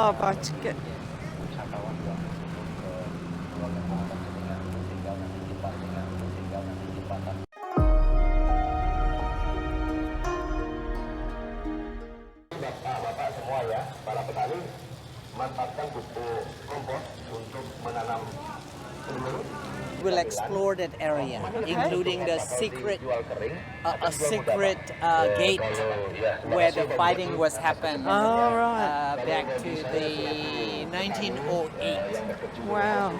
Oh, Balinese. Bapak semua ya, para petani manfaatkan pupuk kompos untuk menanam telur. We'll explore that area, including the secret, a secret gate where the fighting was happened back to the 1908. Wow.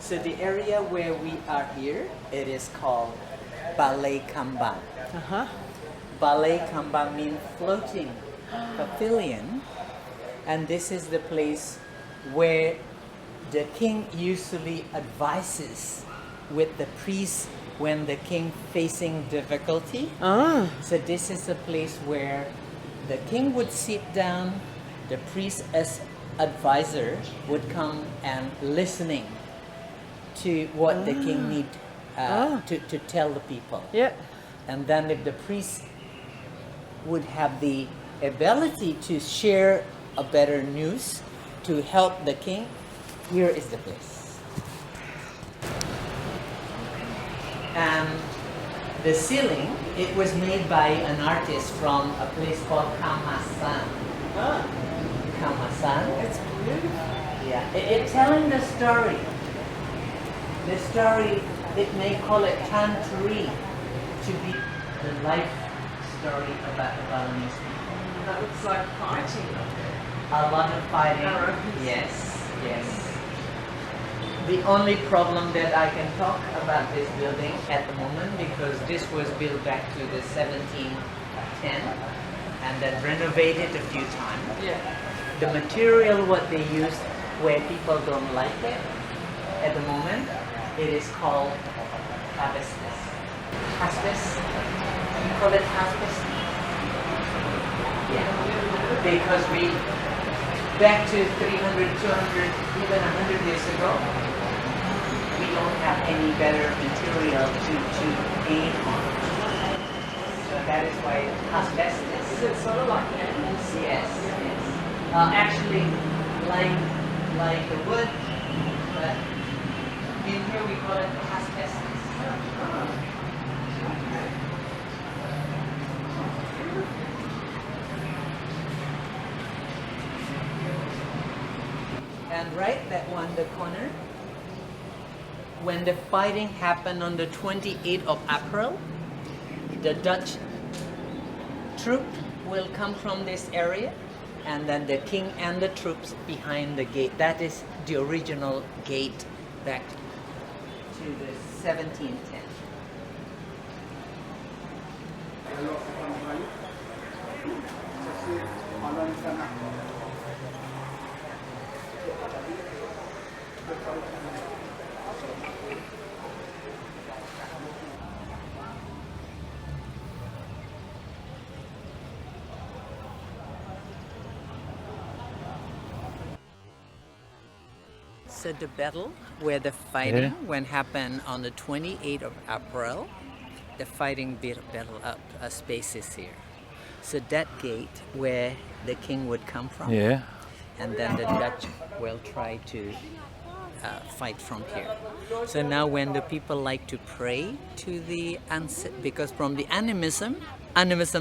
So the area where we are here, it is called Balai Kambang. Balai Kambang means floating pavilion, and this is the place where the king usually advises with the priest when the king facing difficulty. So this is a place where the king would sit down, the priest as advisor would come and listening to what the king need to tell the people. Yeah. And then if the priest would have the ability to share a better news to help the king, here is the place. And the ceiling, it was made by an artist from a place called Kamasan. Kamasan. It's beautiful. Yeah, it's telling the story. The story, it may call it Tantri, to be the life story about the Balinese people. That looks like fighting. A lot of fighting. Arrows. Yes, yes. The only problem that I can talk about this building at the moment, because this was built back to the 1710 and then renovated a few times. Yeah. The material what they used where people don't like it at the moment, it is called asbestos. Asbestos? You call it asbestos? Yeah. Because we, back to 300, 200, even 100 years ago, we don't have any better material to aim on. So that is why asbestos. Is it sort of like canvas? Yes, yes. Actually, like the wood, but in here we call it asbestos. And right, that one, the corner, when the fighting happened on the 28th of April, the Dutch troop will come from this area, and then the king and the troops behind the gate. That is the original gate back to the 1710. So the battle where the fighting when happened on the 28th of April, the fighting battle up spaces here. So that gate where the king would come from, and then the Dutch will try to fight from here. So now when the people like to pray to the ancestor, because from the animism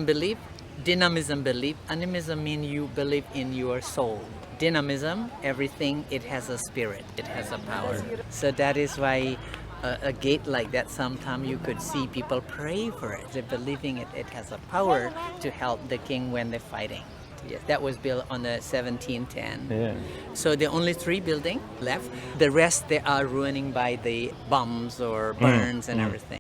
belief, dynamism belief, animism means you believe in your soul. Dynamism, everything, it has a spirit, it has a power. So that is why a gate like that, sometimes you could see people pray for it. They're believing it has a power to help the king when they're fighting. Yes, that was built on the 1710. Yeah. So the only 3 buildings left. The rest, they are ruining by the bombs or burns and everything.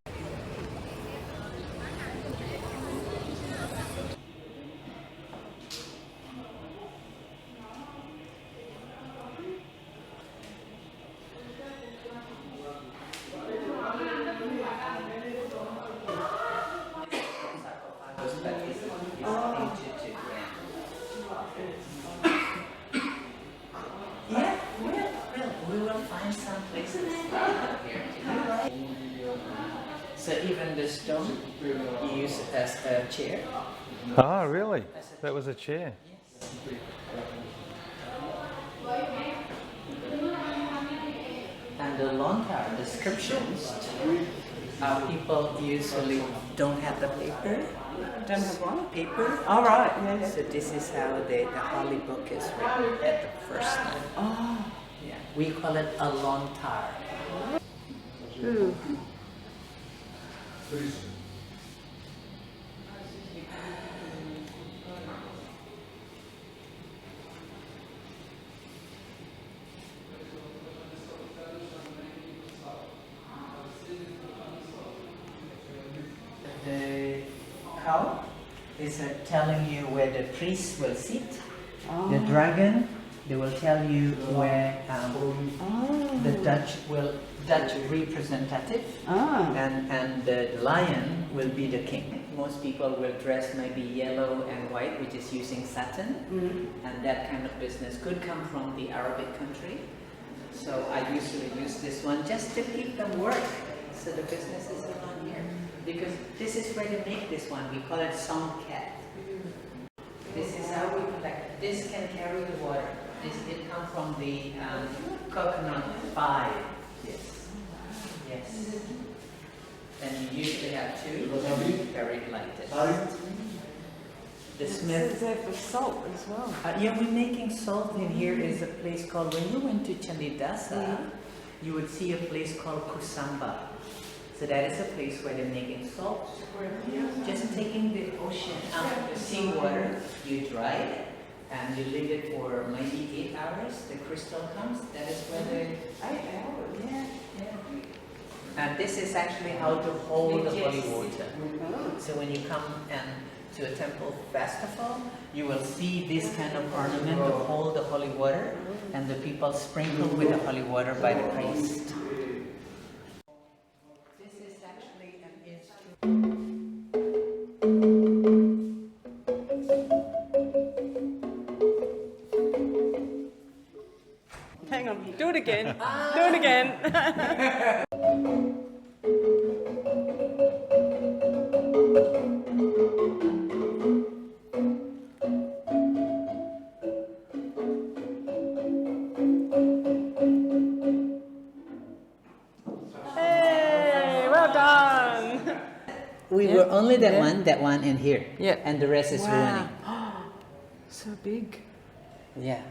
find some places here. So even the stone used as a chair. Oh, really? That was a chair. And the lontar descriptions, people usually don't have the paper. Don't have what? Paper. All right. Yeah. So this is how the holy book is written at the first time. Oh. Yeah. We call it a lontar. Ooh. The cow is telling you where the priest will sit. Oh. The dragon, they will tell you where the Dutch representative, and the lion will be the king. Most people will dress maybe yellow and white, which is using satin, and that kind of business could come from the Arabic country. So I usually use this one just to keep them work. So the business is around here. Because this is where they make this one. We call it songket. This is how we collect. This can carry the water. It comes from the coconut fibre. Yes. Yes. And you usually have two carried like this. The smith. Is there for salt as well? Yeah, we're making salt in here. Is a place called, when you went to Chandidasa, you would see a place called Kusamba. So that is a place where they're making salt. Just taking the ocean out, the seawater, you dry it, and you leave it for maybe 8 hours. The crystal comes. That is where the 8 hours. Yeah. And this is actually how to hold the holy water. So when you come to a temple festival, you will see this kind of ornament to hold the holy water, and the people sprinkle with the holy water by the priest. This is actually an instrument. Hang on. Do it again. Do it again. We were only that one, and here. Yeah. And the rest is ruining. So big. Yeah.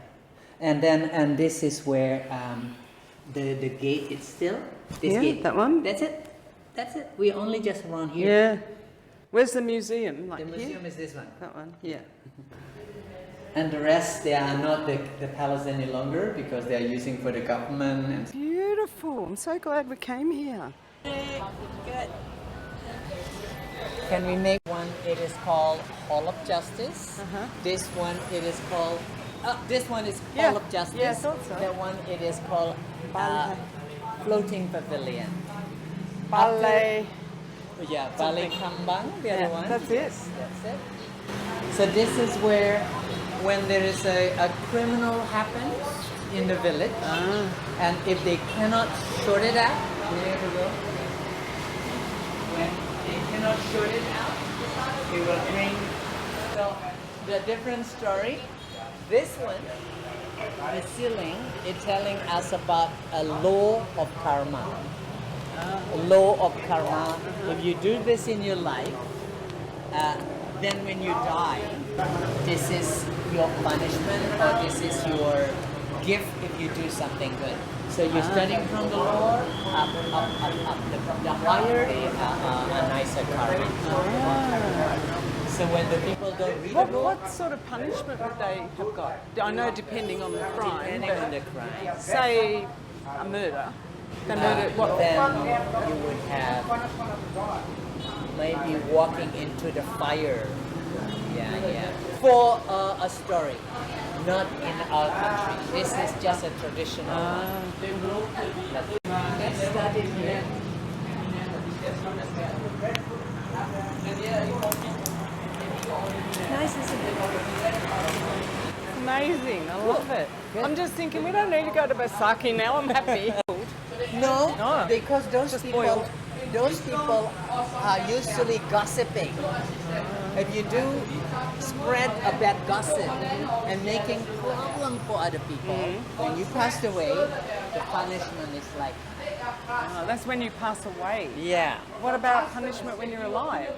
And then, this is where the gate is still. This gate. That one? That's it. That's it. We only just around here. Yeah. Where's the museum? Like The museum here? is this one. That one. Yeah. And the rest, they are not the palace any longer because they are using for the government. And Beautiful. I'm so glad we came here. good. Can we make one? It is called Hall of Justice. This one, it is called. This one is Hall of Justice. Yeah, I thought so. That one, it is called Floating Pavilion. Bali. Yeah, Bali Kambang. The other one. That's it. That's it. So this is where, when there is a criminal happens in the village, and if they cannot sort it out, when they cannot sort it out, we will bring. So the different story. This one, the ceiling, is telling us about a law of karma. A law of karma. If you do this in your life, then when you die, this is your punishment, or this is your gift if you do something good. So you're studying from the lower up. The higher, a nicer karma. So when the people don't read the book, What sort of punishment would they have got? I know depending on the crime. depending on the crime, Say a murder. They murdered what? then you would have maybe walking into the fire. Yeah. For a story, not in our country. This is just a traditional one. Let's start it here. Nice, isn't it? Amazing. I love it. I'm just thinking we don't need to go to Besakih now. I'm happy. No, No. because those Just people, boiled. those people are usually gossiping. If you do spread a bad gossip and making problem for other people, when you pass away, the punishment is like, Oh, that's when you pass away. yeah, What about punishment when you're alive?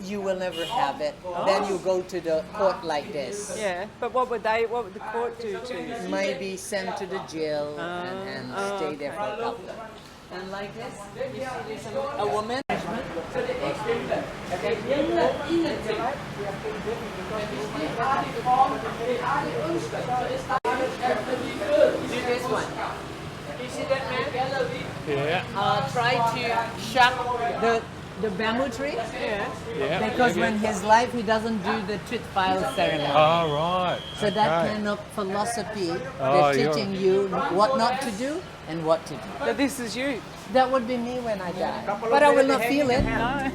you will never have it. Then you go to the court like this. Yeah, but what would the court do to you? Maybe sent to the jail and stay there for a couple. And like this, you see this, a woman. This one. You see that man? Yeah. Try to shut the bamboo tree. Yeah. Yeah. Because when his life, he doesn't do the truth file ceremony. Oh, right. So that Okay. kind of philosophy, Oh, they're you're- teaching you what not to do and what to do. But this is you. That would be me when I die. But I will not feel it. No.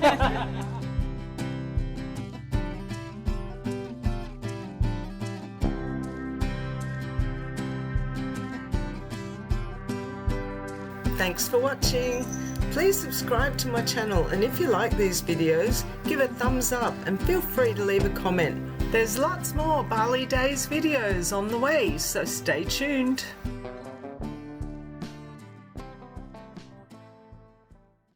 Thanks for watching. Please subscribe to my channel, and if you like these videos, give a thumbs up and feel free to leave a comment. There's lots more Bali Days videos on the way, so stay tuned.